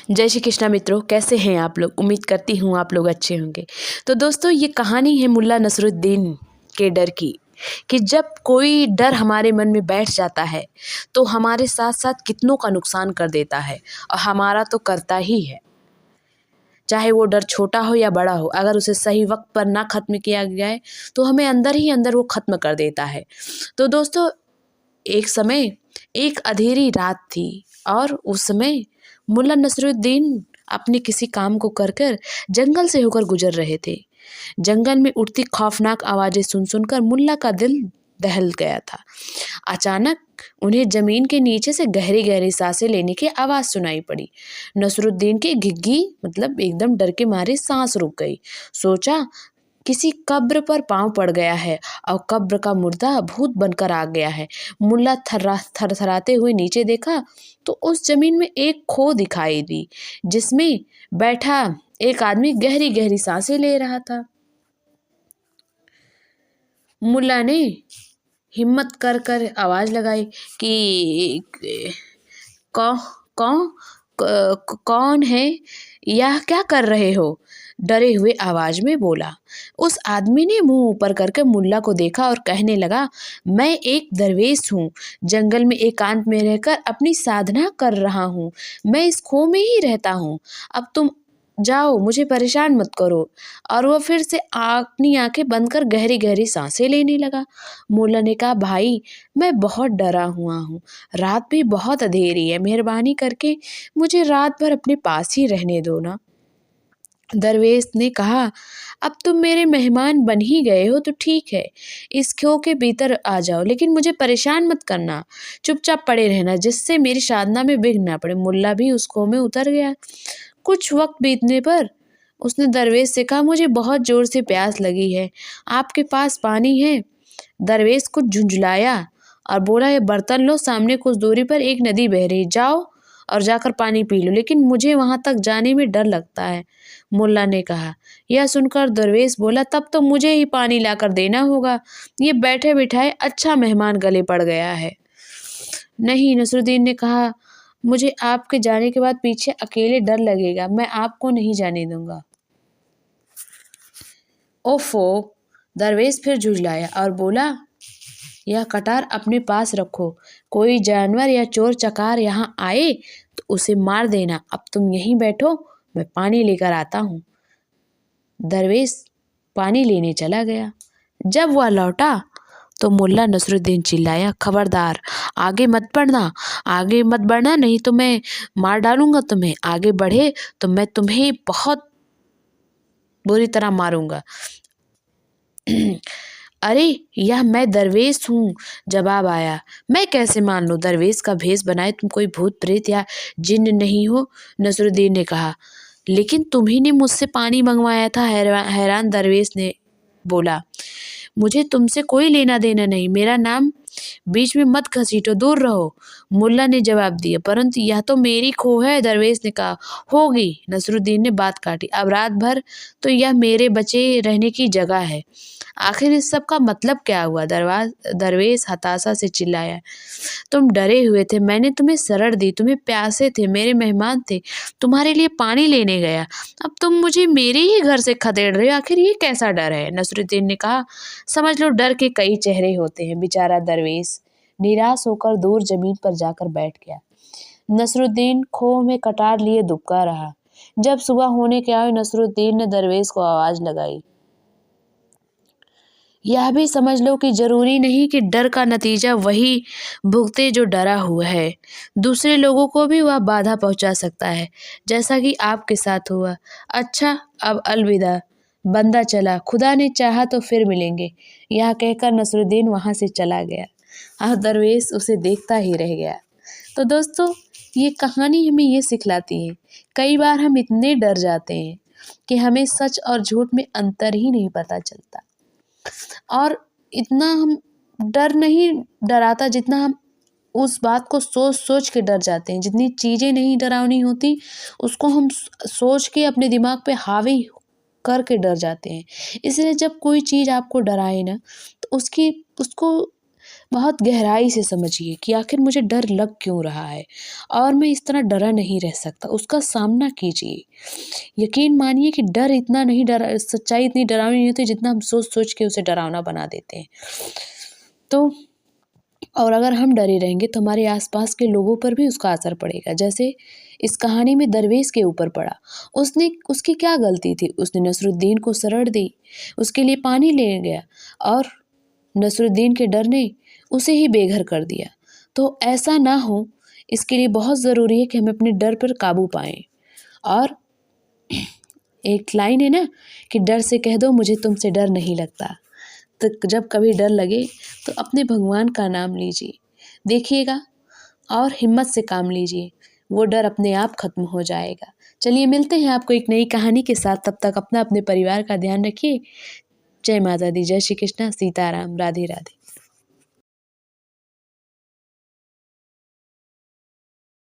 जय श्री कृष्णा मित्रों, कैसे हैं आप लोग। उम्मीद करती हूँ आप लोग अच्छे होंगे। तो दोस्तों, ये कहानी है मुल्ला नसरुद्दीन के डर की, कि जब कोई डर हमारे मन में बैठ जाता है तो हमारे साथ साथ कितनों का नुकसान कर देता है, और हमारा तो करता ही है। चाहे वो डर छोटा हो या बड़ा हो, अगर उसे सही वक्त पर ना ख़त्म किया जाए तो हमें अंदर ही अंदर वो ख़त्म कर देता है। तो दोस्तों, एक समय एक अंधेरी रात थी और उस समय मुल्ला नसरुद्दीन अपने किसी काम को कर कर जंगल से होकर गुजर रहे थे। जंगल में उठती खौफनाक आवाज़ें सुन सुनकर मुल्ला का दिल दहल गया था। अचानक उन्हें ज़मीन के नीचे से गहरी गहरी सांसें लेने की आवाज़ सुनाई पड़ी। नसरुद्दीन की घिघी मतलब एकदम डर के मारे सांस रुक गई। सोचा, किसी कब्र पर पांव पड़ गया है और कब्र का मुर्दा भूत बनकर आ गया है। मुल्ला थरथराते हुए नीचे देखा तो उस जमीन में एक खो दिखाई दी, जिसमें बैठा एक आदमी गहरी गहरी सांसें ले रहा था। मुल्ला ने हिम्मत कर कर आवाज़ लगाई कि कौ कौन कौन है, यह क्या कर रहे हो? डरे हुए आवाज में बोला। उस आदमी ने मुंह ऊपर करके मुल्ला को देखा और कहने लगा, मैं एक दरवेश हूँ, जंगल में एकांत में रहकर अपनी साधना कर रहा हूँ। मैं इस खो में ही रहता हूँ। अब तुम जाओ, मुझे परेशान मत करो। और वह फिर से अपनी आंखें बंद कर गहरी गहरी सांसें लेने लगा। मुल्ला ने कहा, भाई मैं बहुत डरा हुआ हूँ, रात भी बहुत अंधेरी है, मेहरबानी करके मुझे रात भर अपने पास ही रहने दो ना। दरवेश ने कहा, अब तुम मेरे मेहमान बन ही गए हो तो ठीक है, इस खो के भीतर आ जाओ, लेकिन मुझे परेशान मत करना, चुपचाप पड़े रहना, जिससे मेरी साधना में विघ्न ना पड़े। मुल्ला भी उस खो में उतर गया। कुछ वक्त बीतने पर उसने दरवेश से कहा, मुझे बहुत जोर से प्यास लगी है, आपके पास पानी है? दरवेश कुछ झुंझलाया और बोला, ये बर्तन लो, सामने कुछ दूरी पर एक नदी बह रही, जाओ और जाकर पानी पी लो, लेकिन मुझे वहां तक जाने में डर लगता है। मुल्ला ने कहा। यह सुनकर दरवेश बोला, तब तो मुझे ही पानी लाकर देना होगा, ये बैठे बिठाए अच्छा मेहमान गले पड़ गया है। नहीं, नसरुद्दीन ने कहा, मुझे आपके जाने के बाद पीछे अकेले डर लगेगा, मैं आपको नहीं जाने दूंगा। ओफो, दरवेश फिर झुंझलाया और बोला, यह कटार अपने पास रखो, कोई जानवर या चोर चकार यहाँ आए तो उसे मार देना। अब तुम यहीं बैठो, मैं पानी लेकर आता हूँ। दरवेश पानी लेने चला गया। जब वह लौटा तो मुल्ला नसरुद्दीन चिल्लाया, खबरदार, आगे मत बढ़ना, आगे मत बढ़ना, नहीं तो मैं मार डालूंगा तुम्हें। आगे बढ़े तो मैं तुम्हें बहुत बुरी तरह मारूंगा। अरे, यह मैं दरवेश हूँ, जवाब आया। मैं कैसे मान लूँ, दरवेश का भेष बनाए तुम कोई भूत प्रेत या जिन्न नहीं हो, नसरुद्दीन ने कहा। लेकिन तुम्ही ने मुझसे पानी मंगवाया था, हैरान दरवेश ने बोला। मुझे तुमसे कोई लेना देना नहीं, मेरा नाम बीच में मत घसीटो, दूर रहो, मुल्ला ने जवाब दिया। परंतु यह तो मेरी खो है, दरवेश ने कहा। होगी, नसरुद्दीन ने बात काटी, अब रात भर तो यह मेरे बचे रहने की जगह है। आखिर इस सब का मतलब क्या हुआ, दरवेश हताशा से चिल्लाया। तुम डरे हुए थे, मैंने तुम्हें शरण दी, तुम्हें प्यासे थे, मेरे मेहमान थे, तुम्हारे लिए पानी लेने गया, अब तुम मुझे मेरे ही घर से खदेड़ रहे हो, आखिर ये कैसा डर है? नसरुद्दीन ने कहा, समझ लो, डर के कई चेहरे होते हैं। बेचारा दरवेश निराश होकर दूर जमीन पर जाकर बैठ गया। नसरुद्दीन खो में कटार लिए दुबका रहा। जब सुबह होने के आए, नसरुद्दीन ने दरवेश को आवाज लगाई, यह भी समझ लो कि जरूरी नहीं कि डर का नतीजा वही भुगते जो डरा हुआ है, दूसरे लोगों को भी वह बाधा पहुंचा सकता है, जैसा कि आपके साथ हुआ। अच्छा, अब अलविदा, बंदा चला, खुदा ने चाहा तो फिर मिलेंगे। यह कहकर नसरुद्दीन वहां से चला गया और दरवेश उसे देखता ही रह गया। तो दोस्तों, ये कहानी हमें ये सिखलाती है, कई बार हम इतने डर जाते हैं कि हमें सच और झूठ में अंतर ही नहीं पता चलता, और इतना हम डर नहीं डराता जितना हम उस बात को सोच सोच के डर जाते हैं। जितनी चीज़ें नहीं डरावनी होती, उसको हम सोच के अपने दिमाग पे हावी करके डर जाते हैं। इसलिए जब कोई चीज़ आपको डराए ना, तो उसको बहुत गहराई से समझिए कि आखिर मुझे डर लग क्यों रहा है और मैं इस तरह डरा नहीं रह सकता। उसका सामना कीजिए। यकीन मानिए कि डर इतना नहीं डरा सच्चाई इतनी डरावनी नहीं होती जितना हम सोच-सोच के उसे डरावना बना देते हैं। तो और अगर हम डरे रहेंगे तो हमारे आस-पास के लोगों पर भी उसका असर पड़ेगा। जैसे इस कहानी में दरवेश के ऊपर पड़ा। उसकी क्या गलती थी? उसने नसरुद्दीन को शरण दी, उसके लिए पानी ले गया और नसरुद्दीन के डर ने उसे ही बेघर कर दिया। तो ऐसा ना हो, इसके लिए बहुत ज़रूरी है कि हम अपने डर पर काबू पाएँ। और एक लाइन है ना कि डर से कह दो मुझे तुमसे डर नहीं लगता। तो जब कभी डर लगे तो अपने भगवान का नाम लीजिए, देखिएगा और हिम्मत से काम लीजिए, वो डर अपने आप खत्म हो जाएगा। चलिए मिलते हैं आपको एक नई कहानी के साथ, तब तक अपना अपने परिवार का ध्यान रखिए। जय माता दी, जय श्री कृष्णा, सीताराम, राधे राधे।